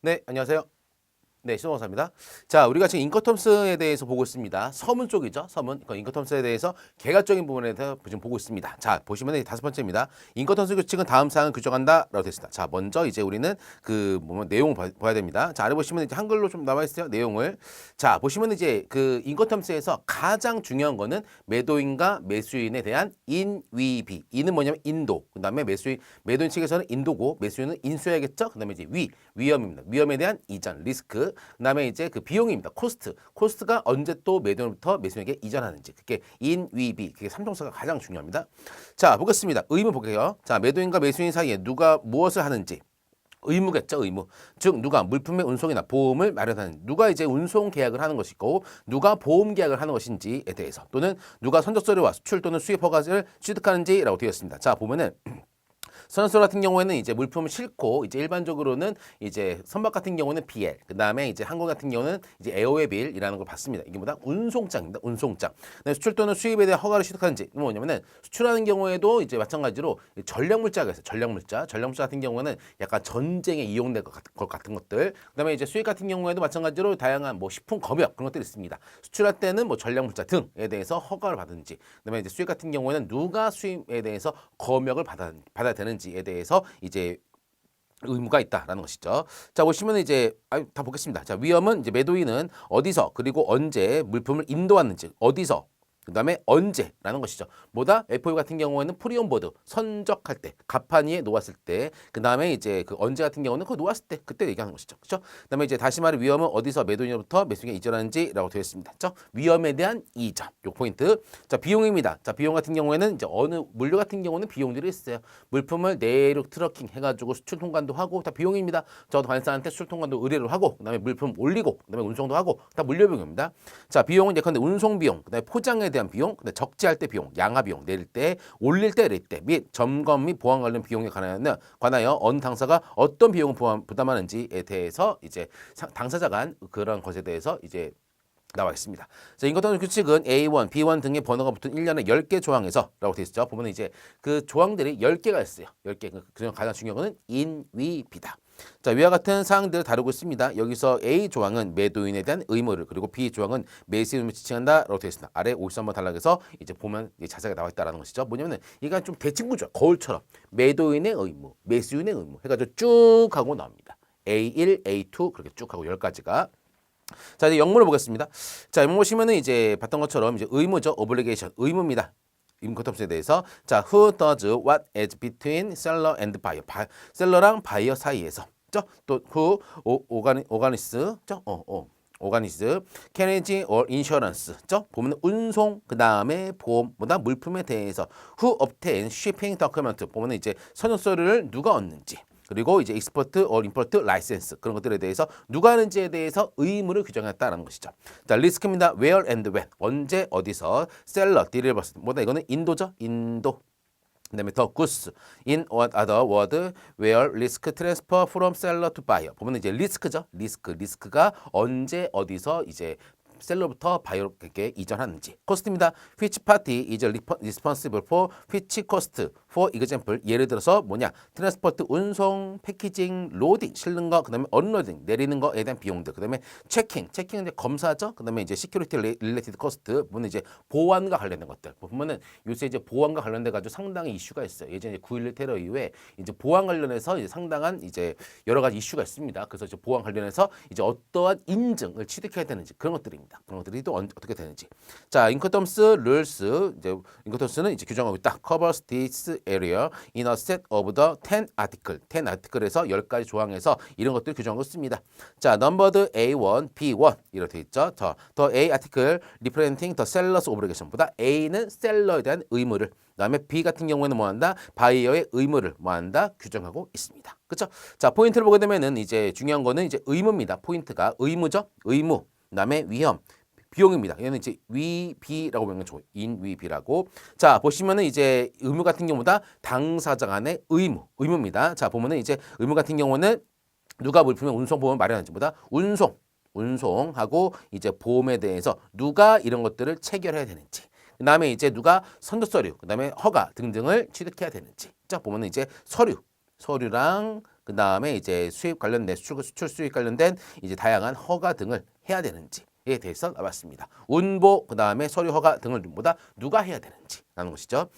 네, 안녕하세요. 네, 신원사입니다. 자, 우리가 지금 인커텀스에 대해서 보고 있습니다. 서문 쪽이죠. 서문. 그 인커텀스에 대해서 개괄적인 부분에 대해서 지금 보고 있습니다. 자, 보시면 다섯 번째입니다. 인커텀스 규칙은 다음 사항을 규정한다라고 되어 있습니다. 자, 먼저 이제 우리는 내용을 봐야 됩니다. 자, 아래 보시면 이제 한글로 좀 나와 있어요. 내용을. 자, 보시면 이제 그 인커텀스에서 가장 중요한 거는 매도인과 매수인에 대한 인위비. 인은 뭐냐면 인도. 그다음에 매도인 측에서는 인도고 매수인은 인수해야겠죠. 그다음에 이제 위험입니다. 위험에 대한 이전, 리스크. 그다음에 이제 그 비용입니다. 코스트가 언제 또 매도인부터 매수인에게 이전하는지. 그게 인위비. 그게 삼종사가 가장 중요합니다. 자, 보겠습니다. 의무 볼게요. 자, 매도인과 매수인 사이에 누가 무엇을 하는지. 의무겠죠, 의무. 즉 누가 물품의 운송이나 보험을 마련하는 누가 이제 운송 계약을 하는 것이고 누가 보험 계약을 하는 것인지에 대해서 또는 누가 선적서류와 수출 또는 수입 허가를 취득하는지라고 되어 있습니다. 자, 보면은 선수 같은 경우에는 이제 물품을 싣고 이제 일반적으로는 이제 선박 같은 경우는 BL, 그다음에 이제 항공 같은 경우는 이제 에어웨이 빌이라는 걸 받습니다. 이게 뭐다? 운송장입니다. 운송장. 수출 또는 수입에 대한 허가를 취득하는지 뭐냐면은 수출하는 경우에도 이제 마찬가지로 전략물자가 있어요. 전략물자 같은 경우는 약간 전쟁에 이용될 것 같은 것들. 그다음에 이제 수입 같은 경우에도 마찬가지로 다양한 뭐 식품 검역 그런 것들이 있습니다. 수출할 때는 뭐 전략물자 등에 대해서 허가를 받는지. 그다음에 이제 수입 같은 경우에는 누가 수입에 대해서 검역을 받아야 되는지에 대해서 이제 의무가 있다라는 것이죠. 자, 보시면 이제 다 보겠습니다. 자, 위험은 이제 매도인은 어디서 그리고 언제 물품을 인도하는지 어디서 그다음에 언제라는 것이죠. 뭐다? FOU 같은 경우에는 프리온보드 선적할 때, 갑판위에 놓았을 때, 그다음에 이제 그 언제 같은 경우는 그 놓았을 때 그때 얘기하는 것이죠. 그렇죠? 그다음에 이제 다시 말해 위험은 어디서 매도인으로부터 매수인에게 이전하는지라고 되어 있습니다. 그렇죠? 위험에 대한 이전. 요 포인트. 자, 비용입니다. 자, 비용 같은 경우에는 이제 어느 물류 같은 경우는 비용들이 있어요. 물품을 내륙 트러킹 해가지고 수출 통관도 하고 다 비용입니다. 저도 관사한테 수출 통관도 의뢰를 하고 그다음에 물품 올리고 그다음에 운송도 하고 다 물류 비용입니다. 자, 비용은 예컨대 운송 비용, 그다음에 포장에 대한 비용, 그다음에 적재할 때 비용, 양화 비용, 내릴 때, 올릴 때, 내릴 때, 및 점검 및 보안 관련 비용에 관하여 어느 당사가 어떤 비용을 부담하는지에 대해서 이제 당사자가 한 그런 것에 대해서 이제 나와 있습니다. 자, 인커텀스 규칙은 A1, B1 등의 번호가 붙은 1년에 10개 조항에서 라고 되어 있죠. 보면 이제 그 조항들이 10개가 있어요. 10개. 그중 가장 중요한 거는 인위비다. 자, 위와 같은 사항들을 다루고 있습니다. 여기서 A 조항은 매도인에 대한 의무를 그리고 B 조항은 매수인을 지칭한다라고 되어 있습니다. 아래 53번 단락에서 이제 보면 자세가 나와 있다라는 것이죠. 뭐냐면은 이건 좀 대칭구조, 거울처럼 매도인의 의무, 매수인의 의무 해가지고 쭉 하고 나옵니다. A1, A2 그렇게 쭉 하고 10가지가. 자, 이제 영문을 보겠습니다. 자, 영문 보시면은 이제 봤던 것처럼 이제 의무죠. obligation. 의무입니다. 인커텀스에 대해서. 자, who does what as between seller and buyer. 셀러랑 바이어 사이에서. 또 who organize. 오가니스, 캐리지 or 인슈런스, 보면 운송, 그 다음에 보험보다 물품에 대해서 who obtain shipping document 보면 이제 선적서류를 누가 얻는지. 그리고 이제 익스포트 or 임포트 라이센스 그런 것들에 대해서 누가 하는지에 대해서 의무를 규정했다라는 것이죠. 자, 리스크입니다. where and when 언제 어디서 셀러 딜리버스 뭐다 이거는 인도죠. 인도. 그다음에 더 구스 in other word where risk transfer from seller to buyer 보면 이제 리스크죠. 리스크가 언제 어디서 이제 셀러부터 바이어에게 이전하는지. 코스트입니다. which party is responsible for which cost for example 예를 들어서 뭐냐 트랜스포트 운송 패키징 로딩 실는 거 그다음에 언로딩 내리는 거에 대한 비용들 그다음에 체킹은 이제 검사죠. 그다음에 이제 시큐리티 릴레이티드 코스트 보면 이제 보안과 관련된 것들 보면은 요새 이제 보안과 관련돼 가지고 상당히 이슈가 있어요. 예전에 9.11 테러 이후에 이제 보안 관련해서 이제 상당한 이제 여러 가지 이슈가 있습니다. 그래서 이제 보안 관련해서 이제 어떠한 인증을 취득해야 되는지 그런 것들입니다. 그런 것들이 또 어떻게 되는지. 자, 인커텀스 룰스 이제 인커텀스는 이제 규정하고 있다. covers this area in a set of the 10 article. 10 article에서 10가지 조항에서 이런 것들을 규정하고 있습니다. 자, numbered A1, B1 이렇게 돼 있죠. the A article representing the seller's obligation보다 A는 셀러에 대한 의무를 그다음에 B 같은 경우에는 뭐한다? 바이어의 의무를 뭐한다? 규정하고 있습니다. 그렇죠? 자, 포인트를 보게 되면은 이제 중요한 거는 이제 의무입니다. 포인트가 의무죠. 의무. 그다음에 위험, 비용입니다. 얘는 이제 위비라고 보면 좋아요. 인위비라고. 자, 보시면은 이제 의무 같은 경우보다 당사자 간의 의무입니다. 자, 보면은 이제 의무 같은 경우는 누가 물품의 운송 보험을 마련하는지보다 운송하고 이제 보험에 대해서 누가 이런 것들을 체결해야 되는지. 그다음에 이제 누가 선적서류, 그다음에 허가 등등을 취득해야 되는지. 자, 보면은 이제 서류랑 그 다음에 이제 수입 관련된 수출 수입 관련된 이제 다양한 허가 등을 해야 되는지에 대해서 나왔습니다. 운보, 그 다음에 서류 허가 등을 보다 누가 해야 되는지라는 것이죠.